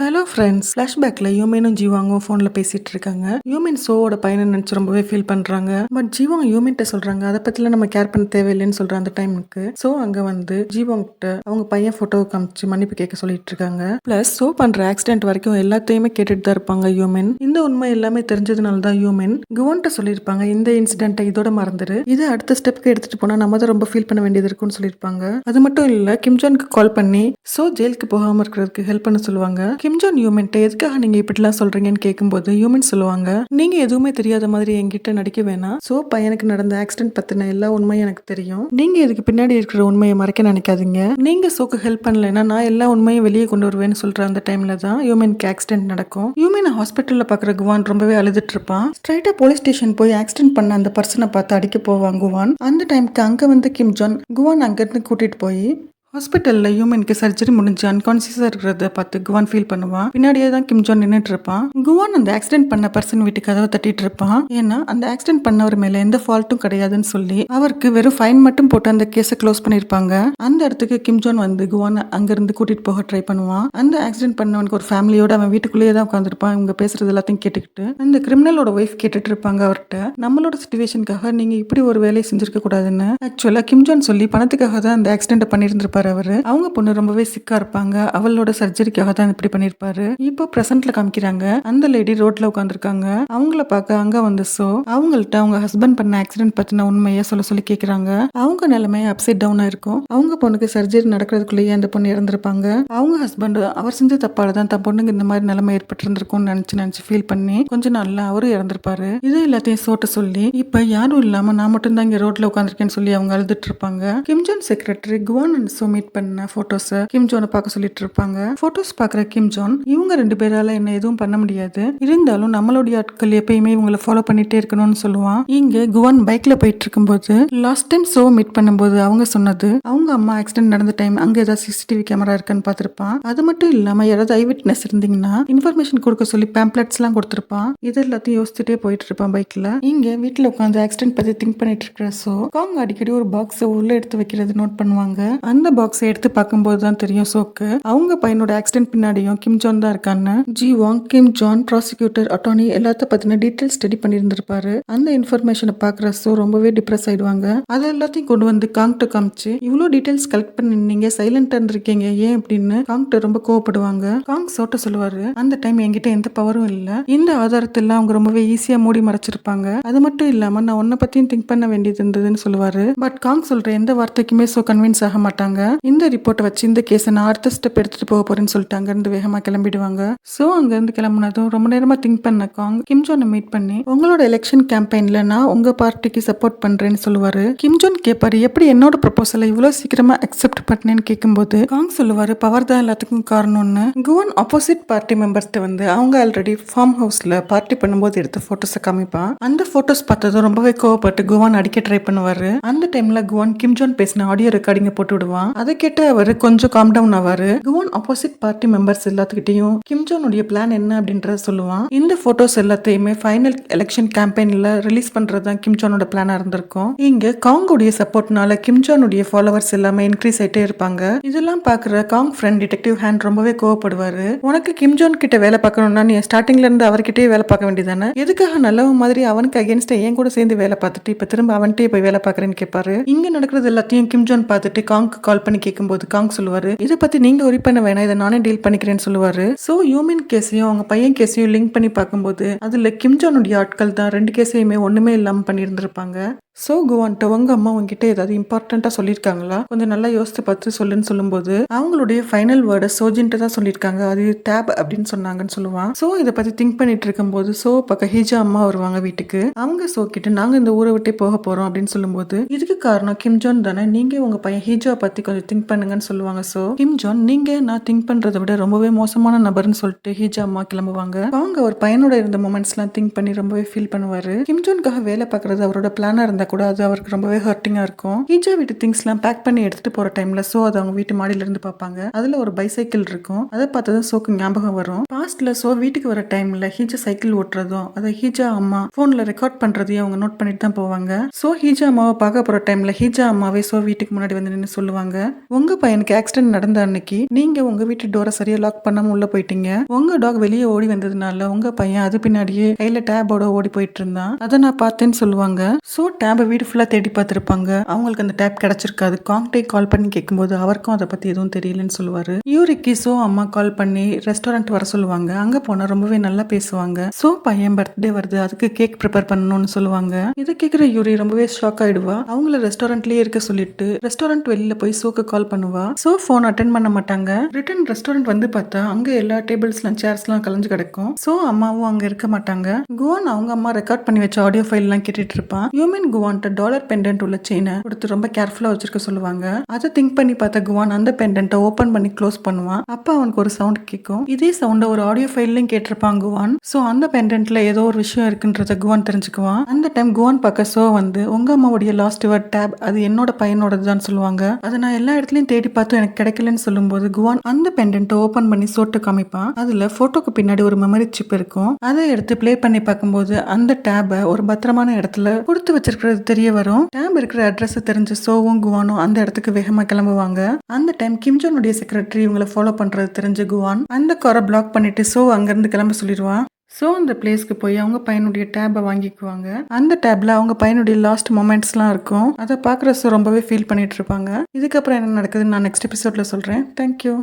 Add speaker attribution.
Speaker 1: Hello friends. ஃப்ளாஷ்பேக்ல யூமினும் ஜீவாங்கும் ஃபோன்ல பேசிட்டு இருக்காங்க. யூமின் சோவோட பையனை நினைச்சு ரொம்பவே ஃபீல் பண்றாங்க. பட் ஜீவாங் யூமின்ட்ட சொல்றாங்க அதை பத்திலாம் நம்ம கேர் பண்ண தேவையில்லைன்னு சொல்ற அந்த டைமுக்கு சோ அங்க வந்து ஜீவாங் கிட்ட அவங்க பையன் போட்டோ காமிச்சு மன்னிப்பு கேட்க சொல்லிட்டு இருக்காங்க. பிளஸ் சோ பண்ற ஆக்சிடென்ட் வரைக்கும் எல்லாத்தையுமே கேட்டுட்டு தான் இருப்பாங்க யூமின். இந்த உண்மை எல்லாமே தெரிஞ்சதுனால தான் யூமின் குவன்ட்ட சொல்லியிருப்பாங்க இந்த இன்சிடென்ட்டை இதோட மறந்துரு, இது அடுத்த ஸ்டெப்க்கு எடுத்துட்டு போனா நம்ம தான் ரொம்ப ஃபீல் பண்ண வேண்டியது இருக்குன்னு சொல்லியிருப்பாங்க. அது மட்டும் இல்ல கிம்ஜானுக்கு கால் பண்ணி சோ ஜெயிலுக்கு போகாம இருக்கிறதுக்கு ஹெல்ப் பண்ண சொல்லுவாங்க. கிம்ஜான் யூமின்ட்ட எதுக்காக நீங்க இப்படிலாம் சொல்றீங்கன்னு கேட்கும்போது யூமின் சொல்லுவாங்க, நீங்க எதுவுமே தெரியாத மாதிரி என்கிட்ட நடிக்க வேணாம். சோ பையனுக்கு நடந்த ஆக்சிடென்ட் பத்தின எல்லா உண்மையும் எனக்கு தெரியும். நீங்க இதுக்கு பின்னாடி இருக்கிற உண்மையை மறைக்க நினைக்காதீங்க. நீங்க சோக்கு ஹெல்ப் பண்ணலைன்னா நான் எல்லா உண்மையும் வெளியே கொண்டு வருவேன்னு சொல்ற அந்த டைம்ல தான் யூமினுக்கு ஆக்சிடென்ட் நடக்கும். யூமின் ஹாஸ்பிட்டல்ல பாக்குற குவான் ரொம்பவே அழுதுட்டு இருப்பான். ஸ்ட்ரைட்டா போலீஸ் ஸ்டேஷன் போய் ஆக்சிடென்ட் பண்ண அந்த பர்சனை பார்த்து அடிக்க போவான் குவான். அந்த டைம்க்கு அங்க வந்து கிம்ஜான் குவான் அங்கிருந்து கூட்டிட்டு போய் ஹாஸ்பிட்டலில் யூமனுக்கு சர்ஜரி முடிஞ்சு அன்கான்சியஸாக இருக்கிறத பார்த்து குவான் ஃபீல் பண்ணுவான். பின்னாடியே தான் கிம்ஜான் நின்றுட்டு இருப்பான். குவான் அந்த ஆக்சிடென்ட் பண்ண பர்சன் வீட்டுக்கு கதவை தட்டிட்டு இருப்பான். ஏன்னா அந்த ஆக்சிடென்ட் பண்ணவர் மேல எந்த ஃபால்ட்டும் கிடையாதுன்னு சொல்லி அவருக்கு வெறும் ஃபைன் மட்டும் போட்டு அந்த கேஸை க்ளோஸ் பண்ணிருப்பாங்க. அந்த இடத்துக்கு கிம்ஜான் வந்து குவான் அங்கிருந்து கூட்டிட்டு போக ட்ரை பண்ணுவான். அந்த ஆக்சிடென்ட் பண்ணவனுக்கு ஒரு ஃபேமிலியோட அவன் வீட்டுக்குள்ளேயே தான் உட்காந்துருப்பான். இவங்க பேசுறது எல்லாத்தையும் கேட்டுக்கிட்டு அந்த கிரிமினலோட ஒய்ஃப் கேட்டுட்டு இருப்பாங்க அவர்கிட்ட, நம்மளோட சிச்சுவேஷனுக்காக நீங்க இப்படி ஒரு வேலையை செஞ்சிருக்க கூடாதுன்னு. ஆக்சுவலா கிம்ஜான் சொல்லி பணத்துக்காக தான் அந்த ஆக்சிடென்ட் பண்ணியிருந்திருப்பாரு அவரு. அவங்க பொண்ணு ரொம்பவே சிக்கா இருப்பாங்க, அவளோட சர்ஜரிக்காக தான் இப்படி பண்ணிருப்பாரு. இப்போ பிரசன்ட்ல காமிக்கிறாங்க அந்த லேடி ரோட்ல உட்காந்துருக்காங்க. அவங்கள பார்க்க அங்க வந்து சோ அவங்கள்ட்ட அவங்க ஹஸ்பண்ட் பண்ண ஆக்சிடென்ட் பத்தின உண்மையை சொல்லி கேக்குறாங்க. அவங்க நிலைமை அப்சைட் டவுனா இருக்கும். அவங்க பொண்ணுக்கு சர்ஜரி நடக்கிறதுக்குள்ளேயே அந்த பொண்ணு இறந்திருப்பாங்க. அவங்க ஹஸ்பண்ட் அவர் செஞ்ச தப்பால தான் தன் பொண்ணுக்கு இந்த மாதிரி நிலைமை ஏற்பட்டிருந்திருக்கும்னு நினைச்சு ஃபீல் பண்ணி கொஞ்ச நாள்ல அவரும் இறந்திருப்பாரு. இது எல்லாத்தையும் சோட்ட சொல்லி இப்ப யாரும் இல்லாம நான் மட்டும் தான் இங்க ரோட்ல உட்காந்துருக்கேன்னு சொல்லி அவங்க அழுதுட்டு இருப்பாங்க. Kim Jong secretary Kwon and so meet பண்ண போட்டோஸ் கிம்ஜானை பார்க்க சொல்லிட்டு இருப்பாங்க. போட்டோஸ் பாக்குற கிம்ஜான் இவங்க ரெண்டு பேரால என்ன எதுவும் பண்ண முடியாது, இருந்தாலும் நம்மளுடைய ஆட்கள் எப்பயுமே இவங்களை ஃபாலோ பண்ணிட்டே இருக்கணும்னு சொல்லுவான். இங்க குவான் பைக்ல போயிட்டு இருக்கும்போது லாஸ்ட் டைம் சோ மீட் பண்ணும்போது அவங்க சொன்னது அவங்க அம்மா ஆக்சிடென்ட் நடந்த டைம் அங்க ஏதாவது சிசிடிவி கேமரா இருக்குன்னு பார்த்திருப்பான். அது மட்டும் இல்லாம யாராவது ஐ விட்னஸ் இருந்தீங்கன்னா இன்ஃபர்மேஷன் கொடுக்க சொல்லி பேம்ப்ளெட்ஸ் எல்லாம் கொடுத்திருப்பான். இது எல்லாத்தையும் யோசிச்சுட்டே போயிட்டு இருப்பான் பைக்ல. இங்க வீட்டுல உட்காந்து ஆக்சிடென்ட் பத்தி திங்க் பண்ணிட்டு இருக்கிற சோ காங் அடிக்கடி ஒரு பாக்ஸ் உள்ள எடுத்து வைக்கிறது நோட் பண்ணுவாங்க. அந்த பாக்ஸை எடுத்து பார்க்கும்போது தான் தெரியும் சோக்கு அவங்க பையனோட ஆக்சிடென்ட் பின்னாடியும் கிம்ஜான் தான் இருக்கான்னு. ஜிவாங் கிம்ஜான் ப்ராசிக்யூட்டர் அட்டார்னி எல்லாத்த பத்தின டீடைல்ஸ் ஸ்டடி பண்ணியிருந்திருப்பாரு. அந்த இன்ஃபர்மேஷனை பாக்குற சோ ரொம்பவே டிப்ரெஸ் ஆயிடுவாங்க. அது எல்லாத்தையும் கொண்டு வந்து காங்ட்ட காமிச்சு இவ்வளவு டீடைல்ஸ் கலெக்ட் பண்ணி நீங்க சைலண்டா இருந்திருக்கீங்க ஏன் அப்படின்னு காங்ட்ட ரொம்ப கோவப்படுவாங்க. காங் சோட்ட சொல்லுவாரு, அந்த டைம் என்கிட்ட எந்த பவரும் இல்ல, இந்த ஆதாரத்தெல்லாம் அவங்க ரொம்பவே ஈஸியா மூடி மறைச்சிருப்பாங்க. அது மட்டும் இல்லாம நான் உன்னை பத்தியும் திங்க் பண்ண வேண்டியது இருந்ததுன்னு சொல்லுவாரு. பட் காங் சொல்ற எந்த வார்த்தைக்குமே சோ கன்வின்ஸ் ஆக மாட்டாங்க. இந்த ரிப்போர்ட்டை வச்சு இந்த கேஸை நான் அடுத்த ஸ்டெப் எடுத்துட்டு போக போறேன்னு சொல்லிட்டு அங்கிருந்து வேகமா கிளம்பிடுவாங்க. சோ அங்க இருந்து கிளம்புனதும் ரொம்ப நேரமா திங்க் பண்ண காங் கிம்ஜானை மீட் பண்ணி உங்களோட எலெக்ஷன் கேம்பெயின்ல நான் உங்க பார்ட்டிக்கு சப்போர்ட் பண்றேன்னு சொல்லுவாரு. கிம்ஜான் கேட்பாரு, எப்படி என்னோட ப்ரொபோசலை இவ்வளவு சீக்கிரமா அக்செப்ட் பண்ணேன்னு கேட்கும்போது காங் சொல்லுவாரு, பவர் தான் எல்லாத்துக்கும் காரணம்னு. குவான் ஆப்போசிட் பார்ட்டி மெம்பர்ஸ்ட்டு வந்து அவங்க ஆல்ரெடி ஃபார்ம் ஹவுஸ்ல பார்ட்டி பண்ணும்போது எடுத்த போட்டோஸை காமிப்பான். அந்த போட்டோஸ் பார்த்ததும் ரொம்பவே கோவப்பட்டு குவான் அடிக்க ட்ரை பண்ணுவாரு. அந்த டைம்ல குவான் கிம்ஜான் பேசின ஆடியோ ரெக்கார்டிங்க போட்டு விடுவான். அதை கேட்டு அவரு கொஞ்சம் காம் டவுன் ஆவாரு. குவான் ஆப்போசிட் பார்ட்டி மெம்பர்ஸ் எல்லாத்துக்கிட்டையும் கிம்ஜானுடைய பிளான் என்ன அப்படின்றத சொல்லுவான். இந்த போட்டோஸ் எல்லாத்தையுமே ஃபைனல் எலெக்ஷன் கேம்பெயின்ல ரிலீஸ் பண்றதுதான் கிம்ஜானோட பிளானா இருந்திருக்கும். இங்க காங்குடைய சப்போர்ட்னால கிம்ஜானுடைய ஃபாலோவர்ஸ் எல்லாமே இன்க்ரீஸ் ஆயிட்டே இருப்பாங்க. இதெல்லாம் பாக்குற காங் ஃப்ரெண்ட் டிடெக்டிவ் ஹேண்ட் ரொம்பவே கோவப்படுவாரு. உனக்கு கிம்ஜான் கிட்ட வேலை பார்க்கணும்னா நீ ஸ்டார்டிங்ல இருந்து அவர்கிட்டயே வேலை பார்க்க வேண்டியதானே, எதுக்காக நல்லவன் மாதிரி அவனுக்கு அகேன்ஸ்டா என் கூட சேர்ந்து வேலை பார்த்துட்டு இப்ப திரும்ப அவன்கிட்டயே போய் வேலை பார்க்கறேன்னு கேட்பாரு. இங்க நடக்கிறது எல்லாத்தையும் கிம்ஜான் பார்த்துட்டு காங்க்கு கால் பண்ணி கேட்கும்போது காங் சொல்லுவாரு, இதை பத்தி நீங்க ஒரி பண்ண வேணாம், இதை நானே டீல் பண்ணிக்கிறேன்னு சொல்லுவாரு. சோ யூமின் கேஸையும் அவங்க பையன் கேஸையும் லிங்க் பண்ணி பார்க்கும்போது அதுல கிம்ஜானுடைய ஆட்கள் தான் ரெண்டு கேஸையுமே ஒண்ணுமே இல்லாம பண்ணியிருந்திருப்பாங்க. சோ குவான்ட்ட உங்க அம்மா உங்ககிட்ட ஏதாவது இம்பார்ட்டண்டா சொல்லியிருக்காங்களா, கொஞ்சம் நல்லா யோசித்து பார்த்து சொல்லுன்னு சொல்லும்போது அவங்களுடைய ஃபைனல் வேர்டை சோஜின்ட்டு தான் சொல்லியிருக்காங்க, அது டேப் அப்படின்னு சொன்னாங்கன்னு சொல்லுவான். சோ இதை பத்தி திங்க் பண்ணிட்டு இருக்கும்போது சோ பக்கம் ஹிஜா அம்மா வருவாங்க வீட்டுக்கு. அவங்க சோ கிட்ட நாங்க இந்த ஊரை விட்டே போக போறோம் அப்படின்னு சொல்லும்போது இதுக்கு காரணம் கிம்ஜான் தானே, நீங்க உங்க பையன் ஹிஜா பத்தி கொஞ்சம் திங்க் பண்ணுங்கன்னு சொல்லுவாங்க. சோ கிம்ஜான் நீங்க நான் திங்க் பண்றதை விட ரொம்பவே மோசமான நபர்னு சொல்லிட்டு ஹிஜா அம்மா கிளம்புவாங்க. அவங்க ஒரு பையனோட இருந்த மொமெண்ட்ஸ் எல்லாம் திங்க் பண்ணி ரொம்பவே ஃபீல் பண்ணுவாரு. கிம்ஜானுக்காக வேலை பார்க்கறது அவரோட பிளானா இருந்த கூட அது அவருக்கு ரொம்பவே ஹர்ட்டிங்கா இருக்கும். ஹீஜா வீட்டு திங்ஸ்லாம் பேக் பண்ணி எடுத்துட்டு போற டைம்ல சோ அது அவங்க வீட்டு மாடியில இருந்து பார்ப்பாங்க. அதுல ஒரு பைசைக்கிள் இருக்கும். அதை பார்த்ததும் சோக்கு ஞாபகம் வரும். பாஸ்ட்ல சோ வீட்டுக்கு வர டைம்ல ஹீஜா சைக்கிள் ஓட்டுறதும் அதை ஹீஜா அம்மா போன்ல ரெக்கார்ட் பண்றதையும் அவங்க நோட் பண்ணிட்டு தான் போவாங்க. சோ ஹீஜா அம்மாவை பார்க்க போற டைம்ல ஹீஜா அம்மாவே சோ வீட்டுக்கு முன்னாடி வந்து நின்று சொல்லுவாங்க, உங்க பையனுக்கு ஆக்சிடென்ட் நடந்த அன்னைக்கு நீங்க உங்க வீட்டு டோரை சரியா லாக் பண்ணாம உள்ள போயிட்டீங்க. உங்க டாக் வெளியே ஓடி வந்ததுனால உங்க பையன் அது பின்னாடியே கையில டேபோட ஓடி போயிட்டு இருந்தான். அதை நான் பார்த்தேன்னு சொல்லுவாங்க. சோ டேபை வீடு ஃபுல்லா தேடி பார்த்திருப்பாங்க. அவங்களுக்கு அந்த டேப் கிடைச்சிருக்காது. காங்டே கால் பண்ணி கேட்கும்போது அவருக்கும் அதை பத்தி எதுவும் தெரியலன்னு சொல்லுவாரு. யூரிக்கு சோ அம்மா கால் பண்ணி ரெஸ்டாரண்ட் வர சொல்லுவாங்க. அங்க போனா ரொம்பவே நல்லா பேசுவாங்க. சோ பையன் பர்த்டே வருது, அதுக்கு கேக் ப்ரிப்பேர் பண்ணணும்னு சொல்லுவாங்க. இதை கேட்கிற யூரி ரொம்பவே ஷாக் ஆயிடுவா. அவங்கள ரெஸ்டாரண்ட்லயே இருக்க சொல்லிட்டு ரெஸ்டாரண்ட் வெளியில போய் சோக்கு கால் பண்ணுவா. சோ போன் அட்டென்ட் பண்ண மாட்டாங்க. ரிட்டன் ரெஸ்டாரண்ட் வந்து பார்த்தா அங்க எல்லா டேபிள்ஸ்லாம் சேர்ஸ்லாம் கலைஞ்சு கிடக்கும். சோ அம்மாவும் அங்க இருக்க மாட்டாங்க. குவான் அவங்க அம்மா ரெக்கார்ட் பண்ணி வச்ச ஆடியோ ஃபைல் எல்லாம் கேட்டுட்டு இருப்பான். யூமின் குவான்ட்ட டாலர் பெண்டன்ட் உள்ள செயினை கொடுத்து ரொம்ப கேர்ஃபுல்லா வச்சிருக்க சொல்லுவாங்க. அதை திங்க் பண்ணி பார்த்த குவான் அந்த பெண்டன்ட்டை ஓபன் பண்ணி க்ளோஸ் பண்ணுவான். அப்ப அவனுக்கு ஒரு சவுண்ட் கேட்கும். இதே சவுண்ட ஒரு ஆடியோ ஃபைல்லையும் கேட்டிருப்பான் குவான். சோ அந்த பெண்டன்ட்ல ஏதோ ஒரு விஷயம் இருக்குன்றத குவான் தெரிஞ்சுக்குவான். அந்த டைம் குவான் பார்க்க சோ வந்து உங்க அம்மாவுடைய லாஸ்ட் வேர்ட் டேப் அது என்னோட பையனோடதுதான் சொல்லுவாங்க. அதை நான் எல்லா இடத்துலயும் தேடி பார்த்து எனக்கு கிடைக்கலன்னு சொல்லும்போது குவான் அந்த பெண்டன்ட்டை ஓபன் பண்ணி சோட்டு காமிப்பான். அதுல போட்டோக்கு பின்னாடி ஒரு மெமரி சிப் இருக்கும். அதை எடுத்து பிளே பண்ணி பார்க்கும்போது அந்த டேபை ஒரு பத்திரமான இடத்துல கொடுத்து வச்சிருக்கிறது தெரிய வரும். டேப் இருக்கிற அட்ரஸ் தெரிஞ்சு சோவும் குவானும் அந்த இடத்துக்கு வேகமா கிளம்புவாங்க. அந்த டைம் கிம்ஜோனுடைய செக்ரட்டரி இவங்களை ஃபாலோ பண்றது தெரிஞ்சு குவான் அந்த காரை பிளாக் பண்ணிட்டு சோ அங்கிருந்து கிளம்ப சொல்லிடுவான். ஸோ அந்த பிளேஸ்க்கு போய் அவங்க பையனுடைய டேபை வாங்கிக்குவாங்க. அந்த டேப்ல அவங்க பையனுடைய லாஸ்ட் மொமெண்ட்ஸ்லாம் இருக்கும். அதை பார்க்குற சோ ரொம்பவே ஃபீல் பண்ணிட்டு இருப்பாங்க. இதுக்கப்புறம் என்ன நடக்குதுன்னு நான் நெக்ஸ்ட் எபிசோட்ல சொல்றேன். தேங்க்யூ.